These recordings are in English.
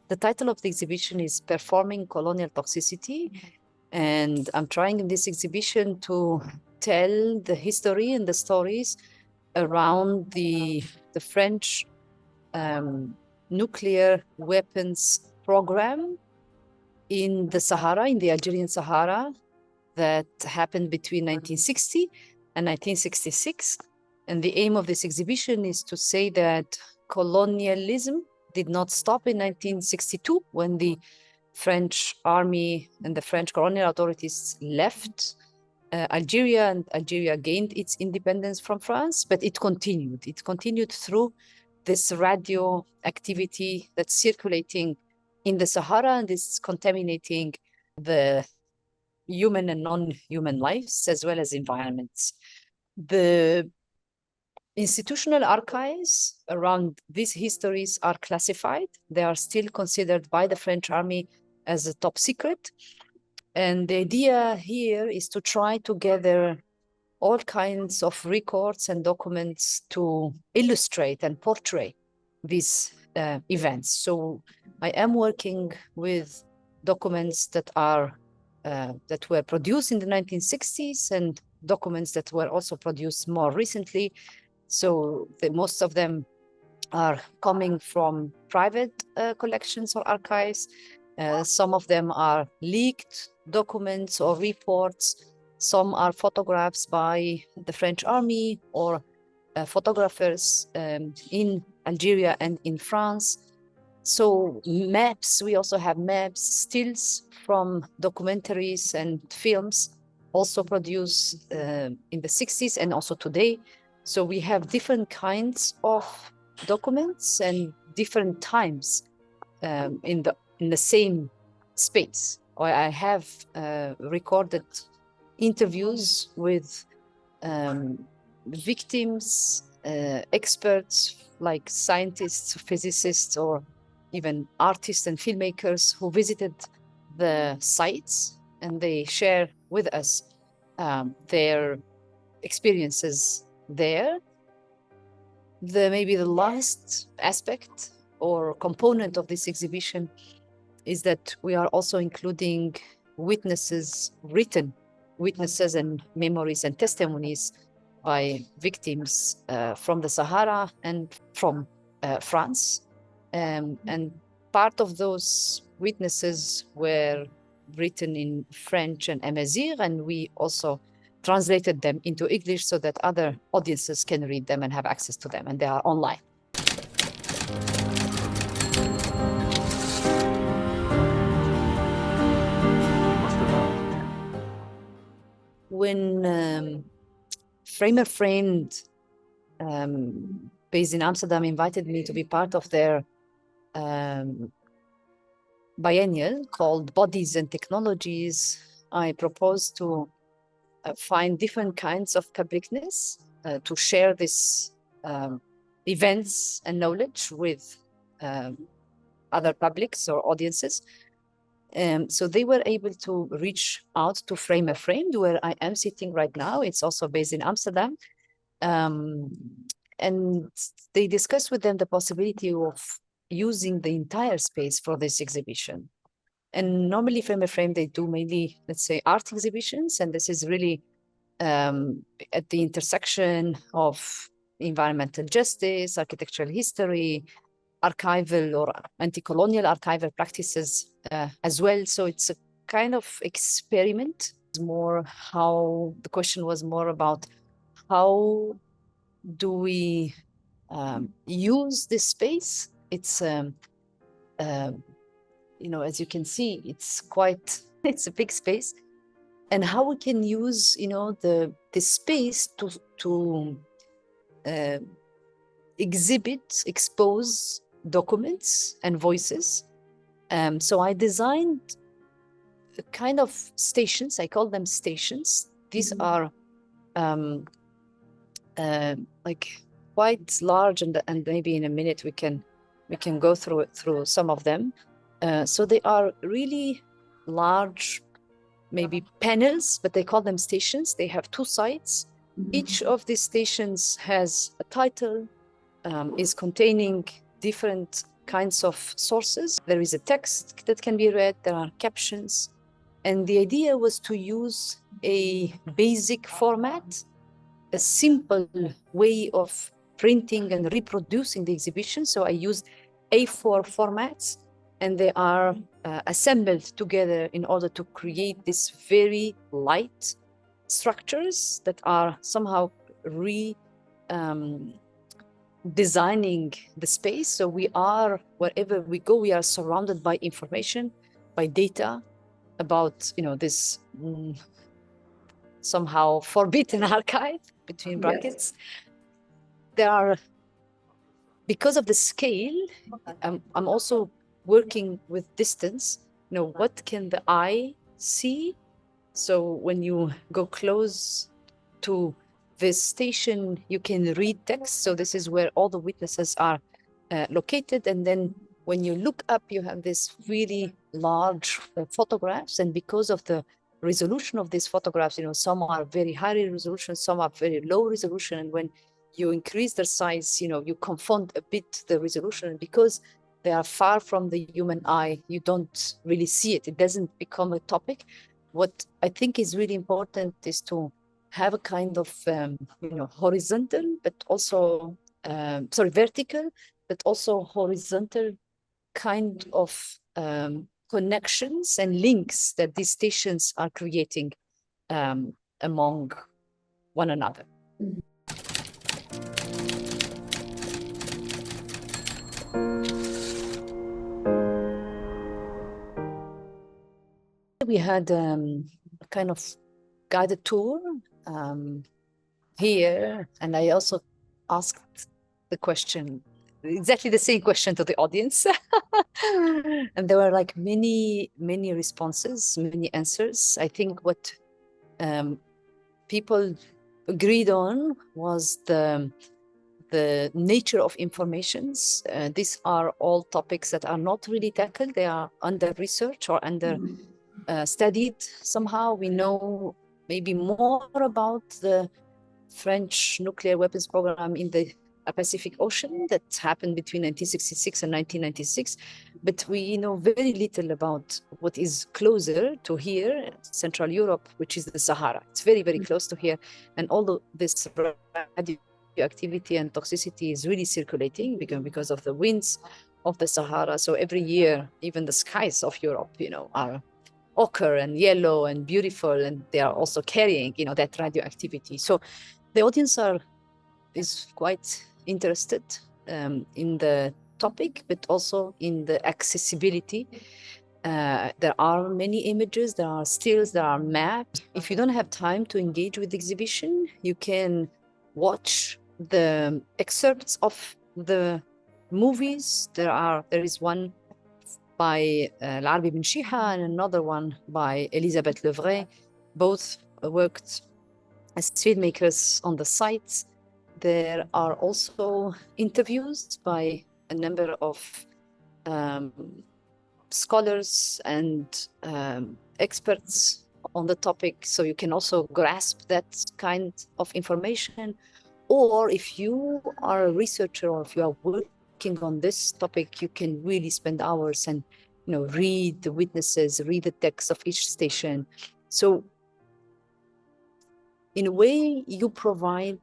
The title of the exhibition is Performing Colonial Toxicity. And I'm trying in this exhibition to tell the history and the stories around the French nuclear weapons program in the Sahara, in the Algerian Sahara, that happened between 1960 and 1966. And the aim of this exhibition is to say that colonialism did not stop in 1962 when the French army and the French colonial authorities left Algeria, and Algeria gained its independence from France, but it continued. It continued through this radio activity that's circulating in the Sahara and is contaminating the human and non-human lives as well as environments. The institutional archives around these histories are classified. They are still considered by the French army as a top secret. And the idea here is to try to gather all kinds of records and documents to illustrate and portray these events. So I am working with documents that were produced in the 1960s and documents that were also produced more recently. So most of them are coming from private collections or archives. Some of them are leaked documents or reports. Some are photographs by the French army or photographers in Algeria and in France. So maps, we also have maps, stills from documentaries and films also produced in the 60s and also today. So we have different kinds of documents and different times in the same space. I have recorded interviews with victims, experts like scientists, physicists, or even artists and filmmakers who visited the sites, and they share with us their experiences there. Maybe the last aspect or component of this exhibition is that we are also including witnesses, written witnesses and memories and testimonies by victims from the Sahara and from France. And part of those witnesses were written in French and Amazigh, and we also translated them into English so that other audiences can read them and have access to them, and they are online. When Framer Framed, based in Amsterdam, invited me to be part of their biennial called Bodies and Technologies, I proposed to find different kinds of publicness to share this events and knowledge with other publics or audiences. So they were able to reach out to Framer Framed, where I am sitting right now. It's also based in Amsterdam. And they discussed with them the possibility of using the entire space for this exhibition. And normally Framer Framed, they do mainly, let's say, art exhibitions. And this is really at the intersection of environmental justice, architectural history, archival or anti-colonial archival practices as well. So it's a kind of experiment. The question was more about how do we use this space? It's, as you can see, it's a big space. And how we can use, the space to expose documents and voices. So I designed a kind of stations. I call them stations. These are like quite large, and maybe in a minute we can go through some of them. So they are really large, maybe panels, but they call them stations. They have two sides. Each of these stations has a title, is containing different kinds of sources. There is a text that can be read, there are captions. And the idea was to use a basic format, a simple way of printing and reproducing the exhibition. So I used A4 formats, and they are assembled together in order to create these very light structures that are somehow designing the space. So we are, wherever we go, we are surrounded by information, by data about, this somehow forbidden archive, between brackets. Yes. There are, because of the scale, I'm also working with distance. What can the eye see? So when you go close to this station, you can read text. So this is where all the witnesses are located. And then when you look up, you have this really large photographs. And because of the resolution of these photographs, some are very high resolution, some are very low resolution. And when you increase their size, you confound a bit the resolution. And because they are far from the human eye, you don't really see it. It doesn't become a topic. What I think is really important is to have a kind of, horizontal, but also, vertical, but also horizontal kind of connections and links that these stations are creating among one another. We had a kind of guided tour here, and I also asked the question, exactly the same question to the audience. And there were like many responses, many answers. I think what people agreed on was the nature of informations. These are all topics that are not really tackled. They are under research or under studied somehow. We know maybe more about the French nuclear weapons program in the Pacific Ocean that happened between 1966 and 1996, but we know very little about what is closer to here, Central Europe, which is the Sahara. It's very, very close to here, and all this radioactivity and toxicity is really circulating because of the winds of the Sahara. So every year, even the skies of Europe, are ochre and yellow and beautiful, and they are also carrying, that radioactivity. So the audience is quite interested in the topic, but also in the accessibility. There are many images, there are stills, there are maps. If you don't have time to engage with the exhibition, you can watch the excerpts of the movies. There is one by L'Arbi bin Shiha and another one by Elisabeth Levray. Both worked as filmmakers on the sites. There are also interviews by a number of scholars and experts on the topic, so you can also grasp that kind of information. Or if you are a researcher or if you are working on this topic, you can really spend hours and read the witnesses, read the text of each station. So in a way, you provide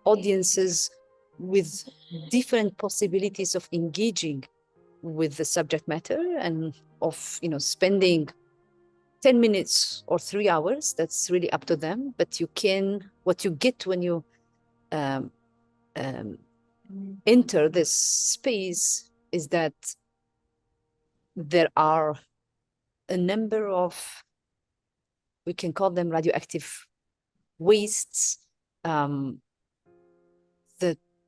audiences with different possibilities of engaging with the subject matter and of spending 10 minutes or 3 hours. That's really up to them. But what you get when you enter this space is that there are a number of, we can call them radioactive wastes. The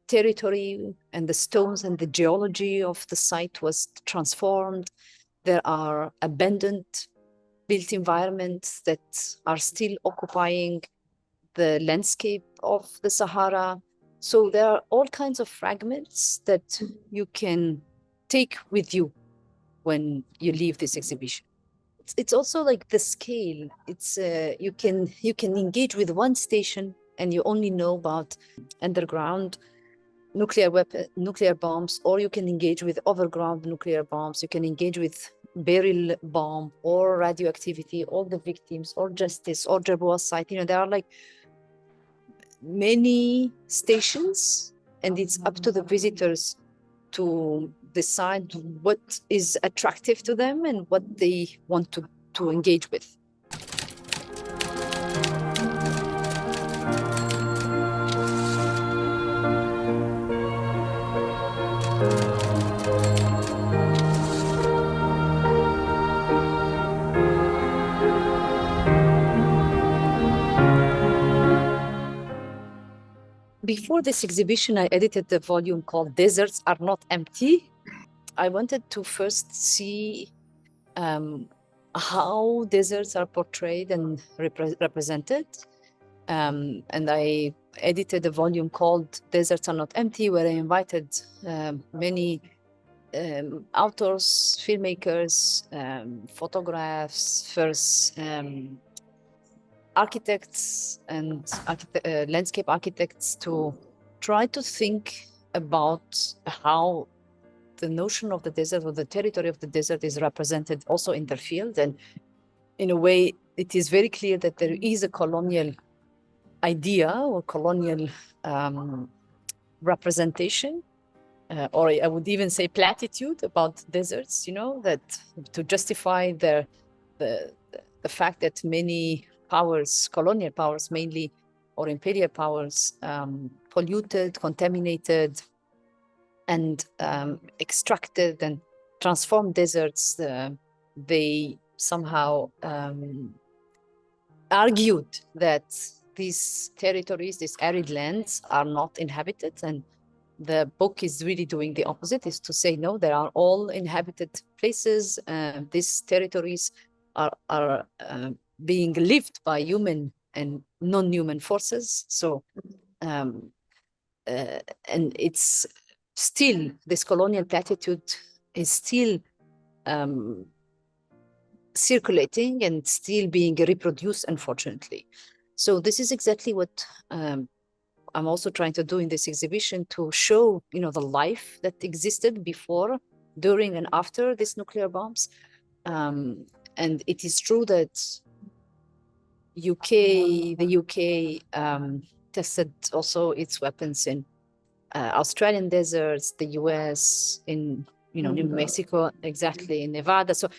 territory and the stones and the geology of the site was transformed. There are abandoned built environments that are still occupying the landscape of the Sahara. So there are all kinds of fragments that you can take with you when you leave this exhibition. It's also like the scale. It's you can engage with one station and you only know about underground nuclear bombs, or you can engage with overground nuclear bombs. You can engage with burial bomb or radioactivity, all the victims, or justice, or Jerboa site. There are like many stations, and it's up to the visitors to decide what is attractive to them and what they want to engage with. Before this exhibition, I edited the volume called Deserts Are Not Empty. I wanted to first see how deserts are portrayed and represented. And I edited a volume called Deserts Are Not Empty, where I invited many authors, filmmakers, photographs, first architects and landscape architects to try to think about how the notion of the desert or the territory of the desert is represented also in their field. And in a way, it is very clear that there is a colonial idea or colonial representation, or I would even say platitude about deserts, that to justify the fact that many powers, colonial powers mainly, or imperial powers, polluted, contaminated, and extracted and transformed deserts. They somehow argued that these territories, these arid lands, are not inhabited. And the book is really doing the opposite, is to say, no, they are all inhabited places. These territories are being lived by human and non-human forces. So, and it's still, this colonial platitude is still circulating and still being reproduced, unfortunately. So this is exactly what I'm also trying to do in this exhibition, to show, the life that existed before, during, and after these nuclear bombs. And it is true that the UK tested also its weapons in Australian deserts, the US, in New Mexico, exactly, in Nevada. So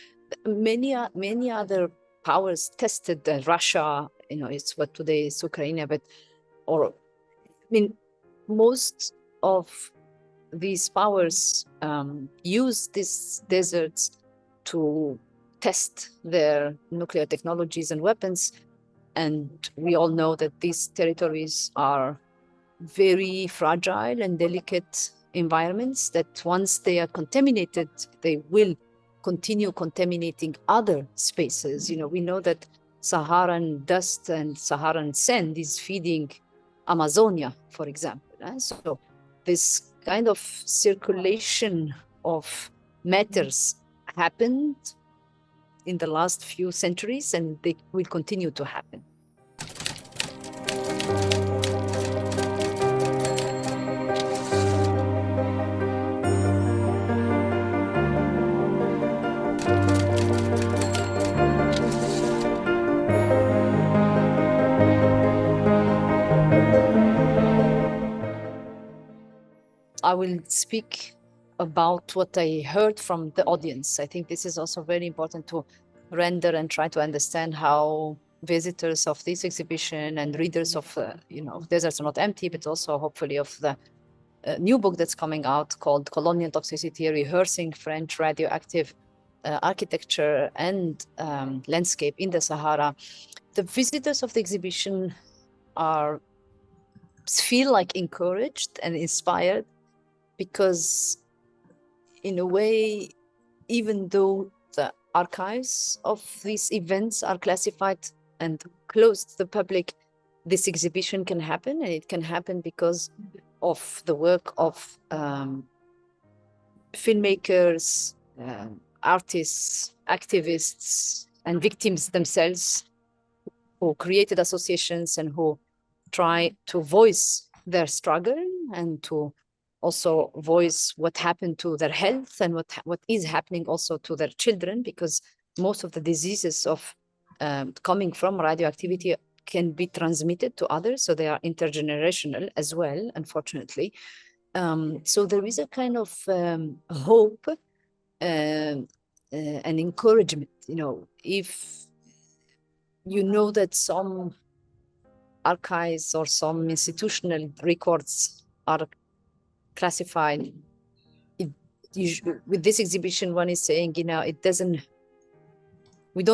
many other powers tested. Russia, it's what today is Ukraine, but most of these powers use these deserts to test their nuclear technologies and weapons. And we all know that these territories are very fragile and delicate environments, that once they are contaminated, they will continue contaminating other spaces. We know that Saharan dust and Saharan sand is feeding Amazonia, for example. So this kind of circulation of matters happened in the last few centuries, and they will continue to happen. I will speak about what I heard from the audience. I think this is also very important to render and try to understand how visitors of this exhibition and readers of, Deserts Are Not Empty, but also hopefully of the new book that's coming out called Colonial Toxicity, Rehearsing French Radioactive Architecture and Landscape in the Sahara. The visitors of the exhibition feel like encouraged and inspired, because in a way, even though the archives of these events are classified and closed to the public, this exhibition can happen, and it can happen because of the work of filmmakers, artists, activists, and victims themselves, who created associations and who try to voice their struggle and to also voice what happened to their health and what is happening also to their children, because most of the diseases of coming from radioactivity can be transmitted to others, so they are intergenerational as well, unfortunately. So there is a kind of hope and encouragement, if you know that some archives or some institutional records are classified. With this exhibition, one is saying, it doesn't, we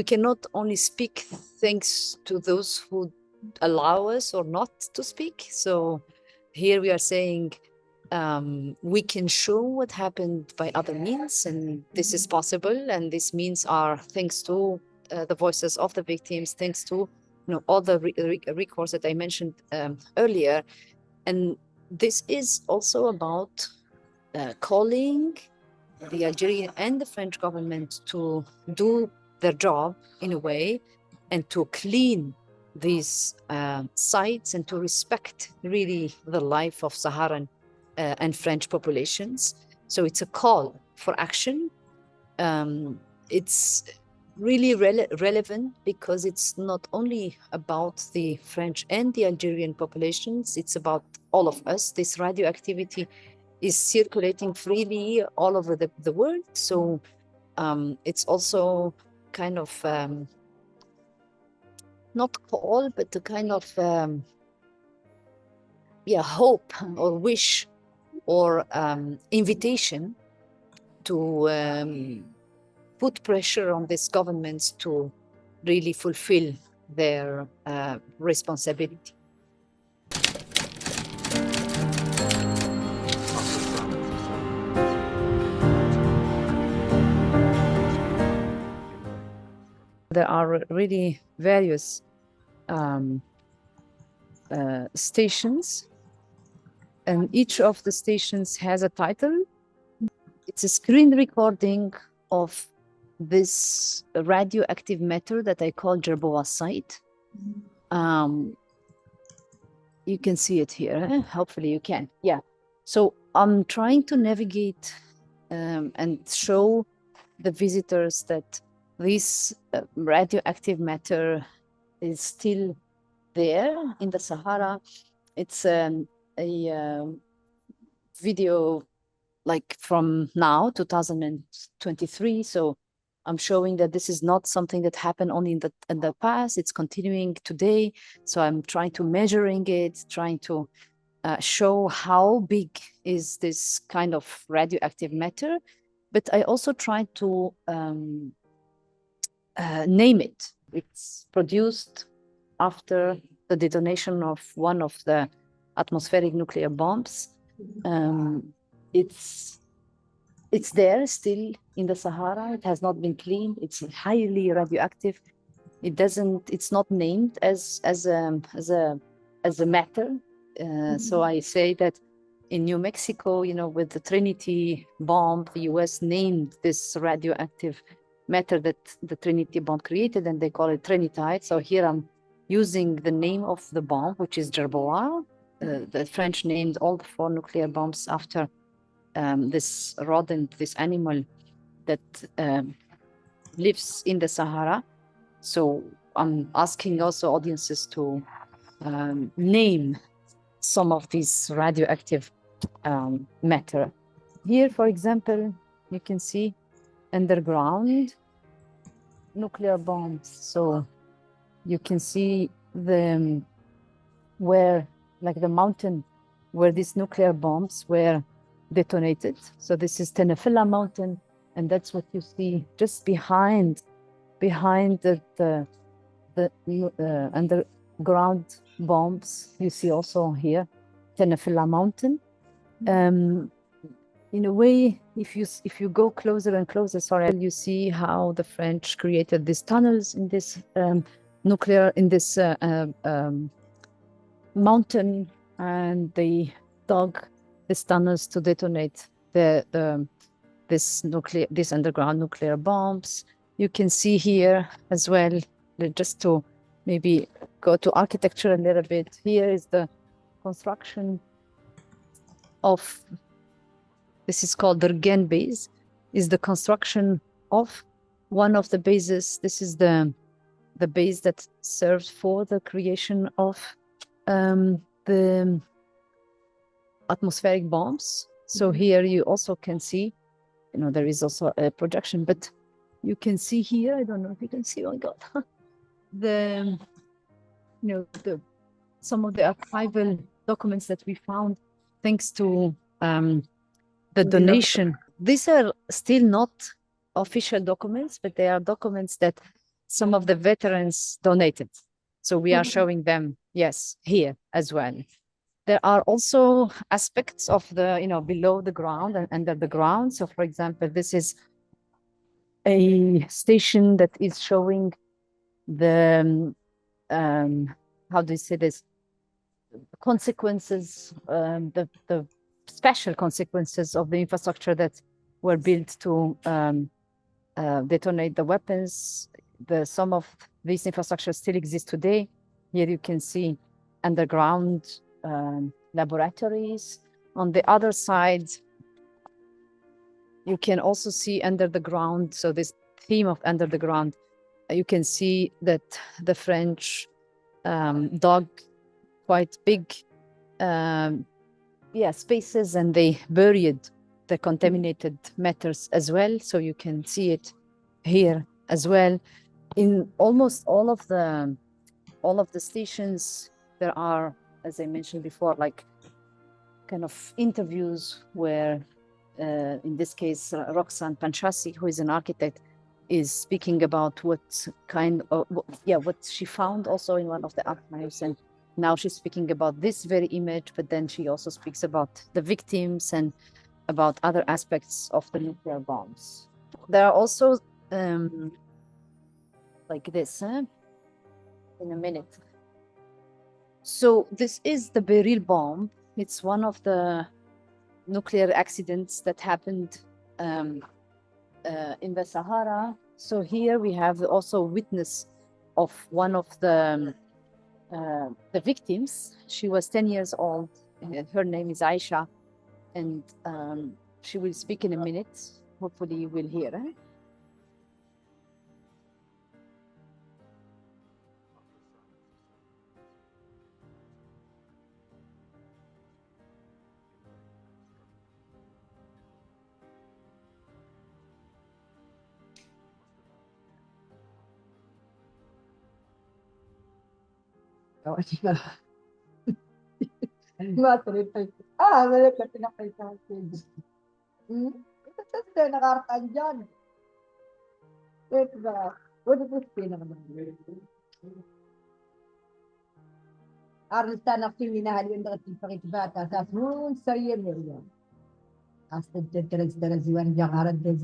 cannot only speak thanks to those who allow us or not to speak. So here we are saying we can show what happened by other means, and this is possible. And these means are thanks to the voices of the victims, thanks to all the records that I mentioned earlier. And this is also about calling the Algerian and the French government to do their job in a way, and to clean these sites, and to respect really the life of Saharan and French populations. So it's a call for action. It's really relevant because it's not only about the French and the Algerian populations, it's about all of us. This radioactivity is circulating freely all over the world. So it's also kind of not call, but a kind of hope or wish or invitation to put pressure on these governments to really fulfill their responsibility. There are really various stations, and each of the stations has a title. It's a screen recording of this radioactive matter that I call Jerboa site. You can see it here. Hopefully you can. Yeah. So I'm trying to navigate and show the visitors that this radioactive matter is still there in the Sahara. It's a video like from now, 2023. So I'm showing that this is not something that happened only in the past. It's continuing today. So I'm trying to measuring it, trying to show how big is this kind of radioactive matter. But I also try to name it. It's produced after the detonation of one of the atmospheric nuclear bombs. It's there still in the Sahara. It has not been cleaned. It's highly radioactive. It's not named as a matter. So I say that in New Mexico, with the Trinity bomb, the US named this radioactive matter that the Trinity bomb created, and they call it trinitite. So here I'm using the name of the bomb, which is Jerboa. The French named all the 4 nuclear bombs after this rodent, this animal that lives in the Sahara. So I'm asking also audiences to name some of these radioactive matter. Here, for example, you can see underground nuclear bombs. So you can see where, like the mountain where these nuclear bombs were detonated. So this is Tenefilla mountain, and that's what you see just behind the underground bombs. You see also here Tenefilla mountain. In a way, if you go closer and closer, you see how the French created these tunnels in this mountain, and they dug these tunnels to detonate these underground nuclear bombs. You can see here as well, just to maybe go to architecture a little bit. Here is the construction of, this is called the Rgen base, is the construction of one of the bases. This is the base that served for the creation of the atmospheric bombs. So here you also can see, there is also a projection, but you can see here, I don't know if you can see, oh my God, some of the archival documents that we found thanks to the donation. These are still not official documents, but they are documents that some of the veterans donated. So we are showing them, yes, here as well. There are also aspects of the, below the ground and under the ground. So for example, this is a station that is showing the, how do you say this? Consequences, the special consequences of the infrastructure that were built to detonate the weapons. Some of these infrastructures still exist today. Here you can see underground laboratories. On the other side, you can also see under the ground. So this theme of under the ground, you can see that the French dug quite big spaces, and they buried the contaminated matters as well. So you can see it here as well. In almost all of the stations, there are, as I mentioned before, like kind of interviews where, in this case, Roxanne Panchasi, who is an architect, is speaking about what she found also in one of the archives. And now she's speaking about this very image, but then she also speaks about the victims and about other aspects of the nuclear bombs. There are also like this, in a minute. So this is the Beryl bomb. It's one of the nuclear accidents that happened in the Sahara. So here we have also witness of one of the victims. She was 10 years old. Her name is Aisha, and she will speak in a minute. Hopefully you will hear her. Wala ka pinakita akin. Ito sa nakartaan dyan. Ito ba? What is this pinakaman? Arista na piminahal yung nakatipakit bata sa moon sa yemerya. Hasta teres yuan jakaran des.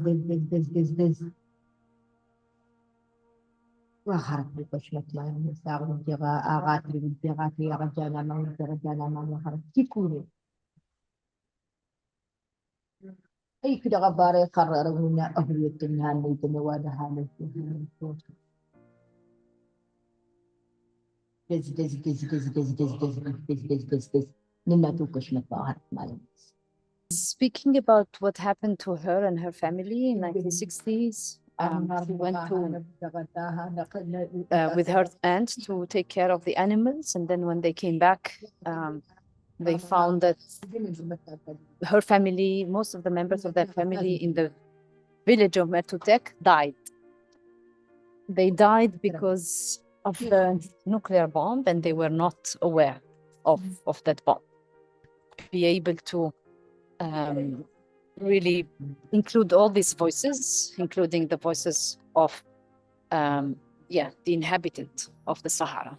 Wah, harap ko siya tlayan sa ako ng jaka akatri akan jana mang harap kikuri. Ay kidakabare kararang na ahuyutin hanay tumawada hanay ko. Des. Ninatukas na pa harap malam. Speaking about what happened to her and her family in 1960s, she went to with her aunt to take care of the animals, and then when they came back, they found that her family, most of the members of that family in the village of Mertutek died. They died because of the nuclear bomb, and they were not aware of that bomb. Be able to really include all these voices, including the voices of the inhabitant of the Sahara.